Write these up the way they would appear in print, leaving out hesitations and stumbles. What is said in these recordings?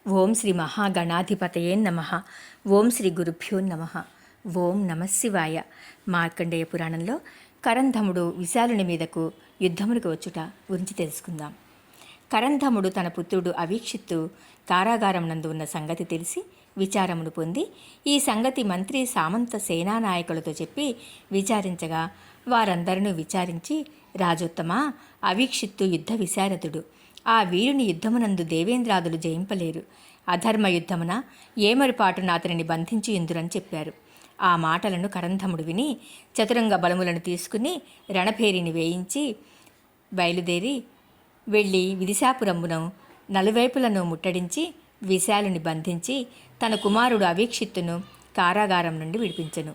ఓం శ్రీ మహాగణాధిపతయే నమః. ఓం శ్రీ గురుభ్యో నమః. ఓం నమశివాయ. మార్కండేయ పురాణంలో కరంధముడు విశాలుని మీదకు యుద్ధమునికి వచ్చుట గురించి తెలుసుకుందాం. కరంధముడు తన పుత్రుడు అవీక్షిత్తు కారాగారం నందు ఉన్న సంగతి తెలిసి విచారమును పొంది ఈ సంగతి మంత్రి సామంత సేనానాయకులతో చెప్పి విచారించగా వారందరినూ విచారించి, రాజోత్తమా, అవీక్షిత్తు యుద్ధ విశారదుడు. ఆ వీరుని యుద్ధమునందు దేవేంద్రాదులు జయింపలేరు. అధర్మ యుద్ధమున ఏమరిపాటున అతనిని బంధించి ఇందురని చెప్పారు. ఆ మాటలను కరంధముడు విని చతురంగ బలములను తీసుకుని రణభేరిని వేయించి బయలుదేరి వెళ్ళి విదిశాపురమును నలువైపులను ముట్టడించి విశాలుని బంధించి తన కుమారుడు అవీక్షిత్తును కారాగారం నుండి విడిపించెను.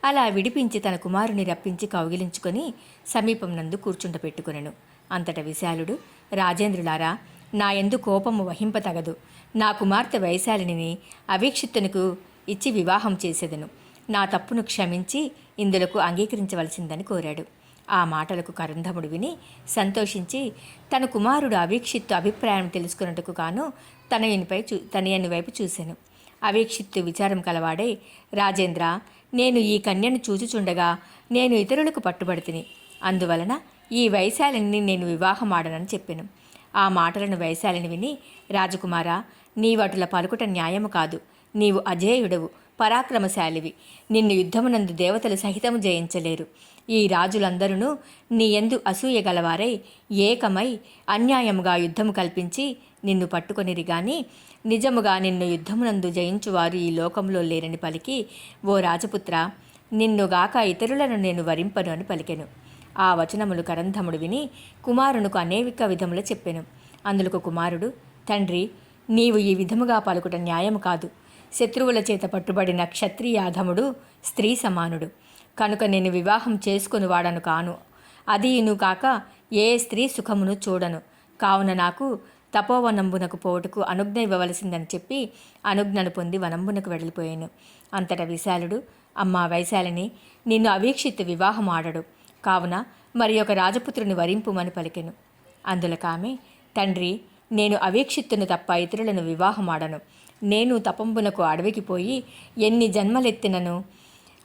అలా విడిపించి తన కుమారుని రప్పించి కౌగిలించుకొని సమీపం నందు కూర్చుండపెట్టుకొనెను. అంతట విశాలుడు, రాజేంద్రులారా, నా యందు కోపము వహింపతగదు. నా కుమార్తె వైశాలిని అవీక్షిత్తునకు ఇచ్చి వివాహం చేసేదను. నా తప్పును క్షమించి ఇందులకు అంగీకరించవలసిందని కోరాడు. ఆ మాటలకు కరంధముడు విని సంతోషించి తన కుమారుడు అవీక్షిత్తు అభిప్రాయం తెలుసుకున్నట్టుకు గాను తనయని వైపు చూశాను. అవీక్షిత్తు విచారం కలవాడై, రాజేంద్ర, నేను ఈ కన్యను చూచుచుండగా నేను ఇతరులకు పట్టుబడితిని. అందువలన ఈ వైశాలిని నేను వివాహమాడనని చెప్పాను. ఆ మాటలను వైశాలిని విని, రాజకుమారా, నీవటుల పలుకుట న్యాయము కాదు. నీవు అజేయుడవు, పరాక్రమశాలివి. నిన్ను యుద్ధమునందు దేవతలు సహితము జయించలేరు. ఈ రాజులందరూ నీ యందు అసూయ గలవారై ఏకమై అన్యాయముగా యుద్ధము కల్పించి నిన్ను పట్టుకొనిరి గాని నిజముగా నిన్ను యుద్ధమునందు జయించువారు ఈ లోకంలో లేరని పలికి, ఓ రాజపుత్ర, నిన్నుగాక ఇతరులను నేను వరింపను అని పలికెను. ఆ వచనములు కరంధముడు విని కుమారునికి అనేక విధములు చెప్పెను. అందులకు కుమారుడు, తండ్రి, నీవు ఈ విధముగా పలుకుట న్యాయము కాదు. శత్రువుల చేత పట్టుబడిన క్షత్రియాధముడు స్త్రీ సమానుడు. కనుక నేను వివాహం చేసుకుని వాడను కాను. అదీను కాక ఏ స్త్రీ సుఖమును చూడను. కావున నాకు తపోవనంబునకు పోవుటకు అనుజ్ఞ ఇవ్వవలసిందని చెప్పి అనుజ్ఞను పొంది వనంబునకు వెళ్ళిపోయాను. అంతటా విశాలుడు, అమ్మా వైశాలిని, నిన్ను అవీక్షిత్తు వివాహం ఆడడు. కావున మరి ఒక రాజపుత్రుని వరింపుమని పలికెను. అందులకామె, తండ్రి, నేను అవీక్షిత్తును తప్ప ఇతరులను వివాహమాడను. నేను తపంబునకు అడవికి పోయి ఎన్ని జన్మలెత్తినను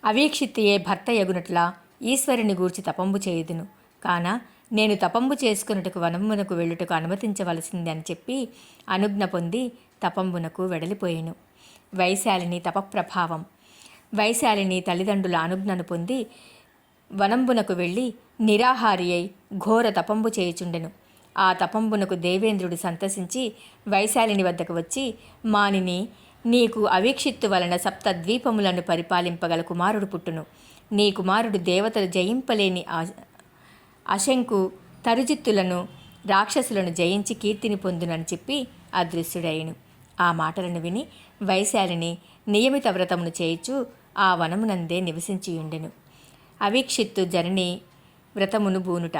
అవీక్షిత్తుయే భర్త యగునట్లా ఈశ్వరుని గూర్చి తపంబు చేయుదును. కాన నేను తపంబు చేసుకున్నట్టుకు వనమునకు వెళ్ళుటకు అనుమతించవలసింది అని చెప్పి అనుజ్ఞ పొంది తపంబునకు వెడలిపోయాను. వైశాలిని తపప్రభావం. వైశాలిని తల్లిదండ్రుల అనుజ్ఞను పొంది వనంబునకు వెళ్ళి నిరాహారి అయి ఘోర తపంబు చేయుచుండెను. ఆ తపంబునకు దేవేంద్రుడు సంతసించి వైశాలిని వద్దకు వచ్చి, మానిని, నీకు అవీక్షిత్తు వలన సప్తద్వీపములను పరిపాలింపగల కుమారుడు పుట్టును. నీ కుమారుడు దేవతలు జయింపలేని అశంకు తరుజిత్తులను రాక్షసులను జయించి కీర్తిని పొందునని చెప్పి అదృశ్యుడయ్యను. ఆ మాటలను విని వైశాలిని నియమిత వ్రతమును చేయుచు ఆ వనమునందే నివసించియుండెను. అవీక్షిత్తు జనని వ్రతమును బూనుట.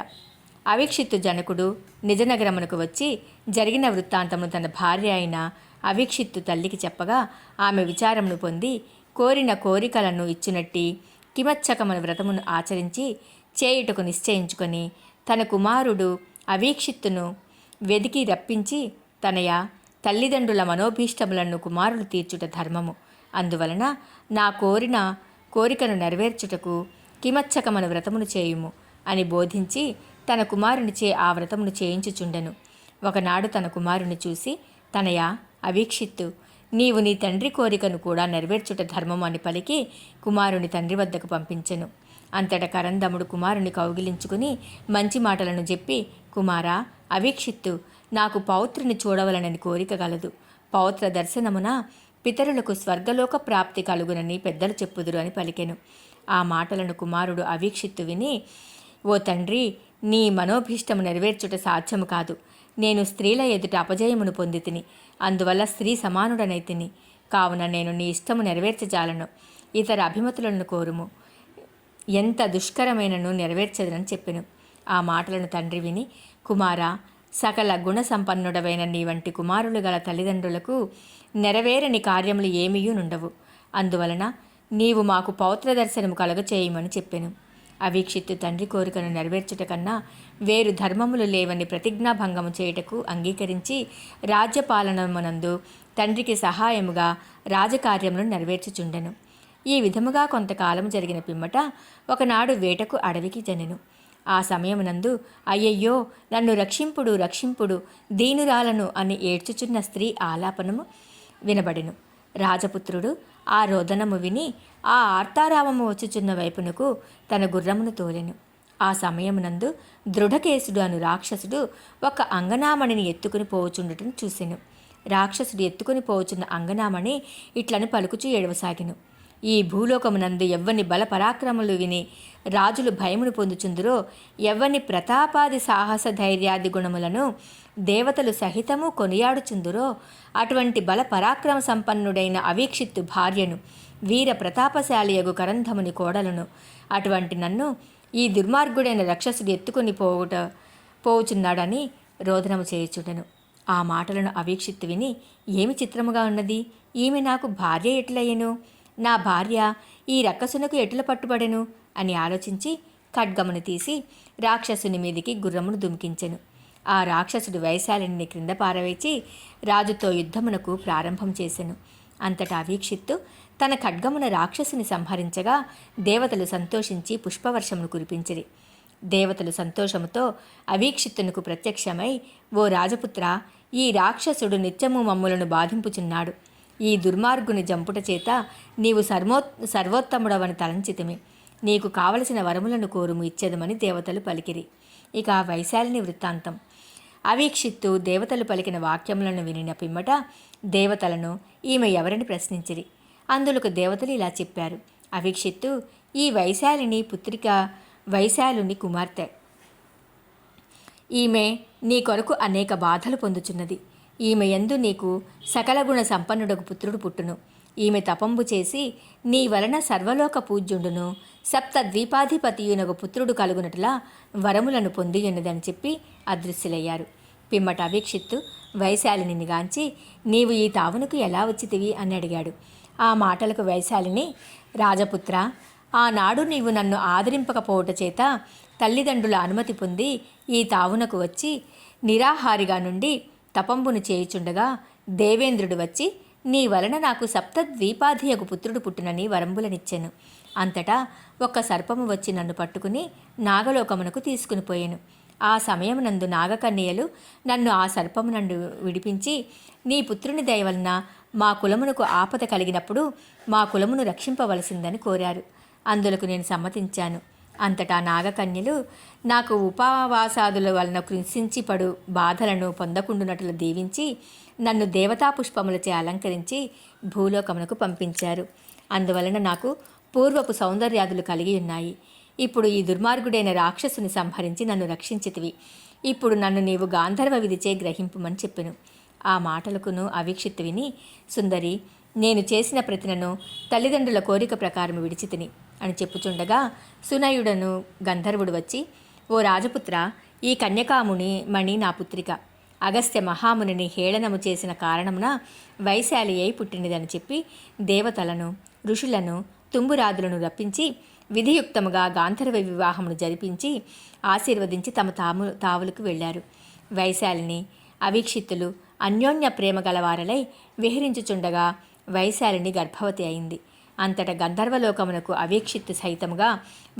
అవీక్షిత్తు జనకుడు నిజనగరమునకు వచ్చి జరిగిన వృత్తాంతమును తన భార్య అయిన అవీక్షిత్తు తల్లికి చెప్పగా ఆమె విచారమును పొంది కోరిన కోరికలను ఇచ్చినట్టి కిమచ్చకమున వ్రతమును ఆచరించి చేయుటకు నిశ్చయించుకొని తన కుమారుడు అవీక్షిత్తును వెదికి రప్పించి, తనయ, తల్లిదండ్రుల మనోభీష్టములను కుమారులు తీర్చుట ధర్మము. అందువలన నా కోరికను నెరవేర్చుటకు కిమచ్చకమన వ్రతమును చేయుము అని బోధించి తన కుమారునిచే ఆ వ్రతమును చేయించుచుండెను. ఒకనాడు తన కుమారుని చూసి, తనయ, అవీక్షిత్తు, నీవు నీ తండ్రి కోరికను కూడా నెరవేర్చుట ధర్మము అని పలికి కుమారుని తండ్రి వద్దకు పంపించెను. అంతటా కరంధముడు కుమారుని కౌగిలించుకుని మంచి మాటలను చెప్పి, కుమారా, అవీక్షిత్తు, నాకు పౌత్రుని చూడవలనని కోరిక గలదు. పౌత్ర దర్శనమున పితరులకు స్వర్గలోక ప్రాప్తి కలుగునని పెద్దలు చెప్పుదురు అని పలికెను. ఆ మాటలను కుమారుడు అవీక్షిత్తు విని, ఓ తండ్రి, నీ మనోభీష్టము నెరవేర్చుట సాధ్యము కాదు. నేను స్త్రీల ఎదుట అపజయమును పొందితిని. అందువల్ల స్త్రీ సమానుడనైతిని. కావున నేను నీ ఇష్టము నెరవేర్చజాలను. ఇతర అభిమతులను కోరుము. ఎంత దుష్కరమైనను నెరవేర్చదని చెప్పెను. ఆ మాటలను తండ్రి విని, కుమారా, సకల గుణ సంపన్నుడవైన నీ వంటి కుమారులు గల తల్లిదండ్రులకు నెరవేరని కార్యములు ఏమీయూ నుండవు. అందువలన నీవు మాకు పౌత్ర దర్శనము కలుగచేయమని చెప్పెను. అవీక్షిత్తు తండ్రి కోరికను నెరవేర్చుట కన్నా వేరు ధర్మములు లేవని ప్రతిజ్ఞాభంగము చేయుటకు అంగీకరించి రాజ్యపాలనమునందు తండ్రికి సహాయముగా రాజకార్యములను నెరవేర్చుచుండెను. ఈ విధముగా కొంతకాలం జరిగిన పిమ్మట ఒకనాడు వేటకు అడవికి జనెను. ఆ సమయమునందు అయ్యయ్యో నన్ను రక్షింపుడు రక్షింపుడు దీనురాలను అని ఏడ్చుచున్న స్త్రీ ఆలాపనము వినబడెను. రాజపుత్రుడు ఆ రోదనము విని ఆ ఆర్తారావము వచ్చుచున్న వైపునకు తన గుర్రమును తోలెను. ఆ సమయమునందు దృఢకేశుడు అను రాక్షసుడు ఒక అంగనామణిని ఎత్తుకుని పోవుచుండటం చూసెను. రాక్షసుడు ఎత్తుకుని పోవుచున్న అంగనామణి ఇట్లను పలుకుచూ ఏడవసాగెను. ఈ భూలోకమునందు ఎవ్వని బల పరాక్రమములు విని రాజులు భయమును పొందుచుందురో, ఎవ్వని ప్రతాపాది సాహస ధైర్యాది గుణములను దేవతలు సహితము కొనియాడుచుందురో, అటువంటి బల పరాక్రమ సంపన్నుడైన అవీక్షిత్తు భార్యను, వీర ప్రతాపశాలియగు కరంధముని కోడలను, అటువంటి నన్ను ఈ దుర్మార్గుడైన రాక్షసుడు ఎత్తుకుని పోవుచున్నాడని రోదనము చేయుచుండెను. ఆ మాటలను అవీక్షిత్తు విని, ఏమి చిత్రముగా ఉన్నది, ఈమె నాకు భార్య ఎట్లయ్యెను, నా భార్య ఈ రక్కసునకు ఎటుల పట్టుబడెను అని ఆలోచించి ఖడ్గమును తీసి రాక్షసుని మీదికి గుర్రమును దుమికించెను. ఆ రాక్షసుడు వైశాలిని క్రింద పారవేచి రాజుతో యుద్ధమునకు ప్రారంభం చేసెను. అంతటా అవీక్షిత్తు తన ఖడ్గమున రాక్షసుని సంహరించగా దేవతలు సంతోషించి పుష్పవర్షమును కురిపించిరి. దేవతలు సంతోషముతో అవీక్షిత్తునకు ప్రత్యక్షమై, ఓ రాజపుత్ర, ఈ రాక్షసుడు నిత్యము మమ్ములను బాధింపుచున్నాడు. ఈ దుర్మార్గుని జంపుట చేత నీవు సర్వోత్తముడవని తలంచితిమి. నీకు కావలసిన వరములను కోరుము, ఇచ్చేదమని దేవతలు పలికిరి. ఇక వైశాలిని వృత్తాంతం. అవీక్షిత్తు దేవతలు పలికిన వాక్యములను వినిన పిమ్మట దేవతలను ఈమె ఎవరని ప్రశ్నించిరి. అందులకు దేవతలు ఇలా చెప్పారు: అవీక్షిత్తు ఈ వైశాలిని పుత్రిక వైశాలుని కుమార్తె. ఈమె నీ కొరకు అనేక బాధలు పొందుచున్నది. ఈమె యందు నీకు సకల గుణ సంపన్నుడకు పుత్రుడు పుట్టును. ఈమె తపంబు చేసి నీ వలన సర్వలోక పూజ్యుండును, సప్త ద్వీపాధిపతియునకు పుత్రుడు కలుగునట్లా వరములను పొందియున్నదని చెప్పి అదృశ్యులయ్యారు. పిమ్మట అవీక్షిత్తు వైశాలిని గాంచి, నీవు ఈ తావునకు ఎలా వచ్చితివి అని అడిగాడు. ఆ మాటలకు వైశాలిని, రాజపుత్ర, ఆనాడు నీవు నన్ను ఆదరింపకపోవట చేత తల్లిదండ్రుల అనుమతి పొంది ఈ తావునకు వచ్చి నిరాహారిగా నుండి తపంబును చేయుచుండగా దేవేంద్రుడు వచ్చి నీ వలన నాకు సప్తద్వీపాధియకు పుత్రుడు పుట్టునని వరంబులనిచ్చెను. అంతటా ఒక్క సర్పము వచ్చి నన్ను పట్టుకుని నాగలోకమునకు తీసుకుని పోయెను. ఆ సమయమునందు నాగకన్యలు నన్ను ఆ సర్పము నుండి విడిపించి, నీ పుత్రుని దయ వలన మా కులమునకు ఆపద కలిగినప్పుడు మా కులమును రక్షింపవలసిందని కోరారు. అందులకు నేను సమ్మతించాను. అంతటా నాగకన్యలు నాకు ఉపవాసాదుల వలన కృషించి పడు బాధలను పొందకుండునట్లు దీవించి నన్ను దేవతా పుష్పములచే అలంకరించి భూలోకమునకు పంపించారు. అందువలన నాకు పూర్వపు సౌందర్యాదులు కలిగి ఉన్నాయి. ఇప్పుడు ఈ దుర్మార్గుడైన రాక్షసుని సంహరించి నన్ను రక్షించితివి. ఇప్పుడు నన్ను నీవు గాంధర్వ విధిచే గ్రహింపుమని చెప్పెను. ఆ మాటలకును అవీక్షిత్తు విని, సుందరి, నేను చేసిన ప్రతినను తల్లిదండ్రుల కోరిక ప్రకారం విడిచితిని అని చెప్పుచుండగా సునయుడను గంధర్వుడు వచ్చి, ఓ రాజపుత్ర, ఈ కన్యకాముని మణి నా పుత్రిక. అగస్త్య మహామునిని హేళనము చేసిన కారణమున వైశాలి అయి పుట్టినదని చెప్పి దేవతలను ఋషులను తుంబురాదులను రప్పించి విధియుక్తముగా గాంధర్వ వివాహమును జరిపించి ఆశీర్వదించి తమ తావులకు వెళ్ళారు. వైశాలిని అవీక్షిత్తులు అన్యోన్య ప్రేమ గలవారలై విహరించుచుండగా వైశాలిని గర్భవతి అయింది. అంతటా గంధర్వలోకమునకు అవీక్షిత్తు సహితముగా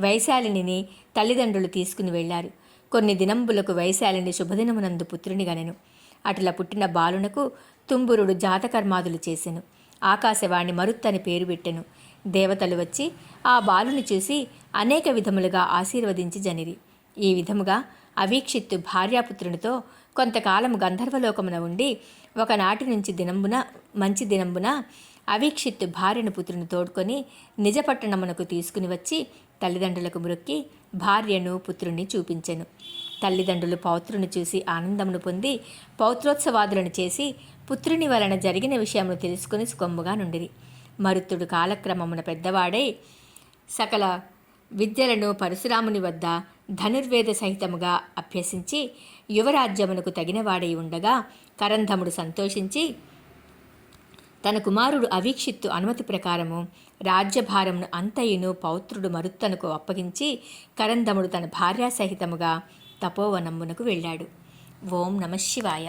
వైశాలిని తల్లిదండ్రులు తీసుకుని వెళ్లారు. కొన్ని దినంబులకు వైశాలిని శుభదినమునందు పుత్రుని గనెను. అట్లా పుట్టిన బాలునకు తుంబురుడు జాతకర్మాదులు చేసెను. ఆకాశవాణి మరుత్తని పేరు పెట్టెను. దేవతలు వచ్చి ఆ బాలుని చూసి అనేక విధములుగా ఆశీర్వదించి జనిరి. ఈ విధముగా అవీక్షిత్తు భార్యాపుత్రునితో కొంతకాలము గంధర్వలోకమున ఉండి ఒకనాటి నుంచి మంచి దినంబున అవీక్షిత్తు భార్యను పుత్రుని తోడుకొని నిజపట్టణమునకు తీసుకుని వచ్చి తల్లిదండ్రులకు మ్రొక్కి భార్యను పుత్రుని చూపించెను. తల్లిదండ్రులు పౌత్రుని చూసి ఆనందమును పొంది పౌత్రోత్సవాదులను చేసి పుత్రుని వలన జరిగిన విషయమును తెలుసుకుని సుఖముగా నుండిరి. మరుత్తుడు కాలక్రమమున పెద్దవాడై సకల విద్యలను పరశురాముని వద్ద ధనుర్వేద సహితముగా అభ్యసించి యువరాజ్యమునకు తగినవాడై ఉండగా కరంధముడు సంతోషించి తన కుమారుడు అవీక్షిత్తు అనుమతి ప్రకారము రాజ్యభారమును అంతయును పౌత్రుడు మరుత్తనుకు అప్పగించి కరంధముడు తన భార్యాసహితముగా తపోవనమునకు వెళ్ళాడు. ఓం నమః శివాయ.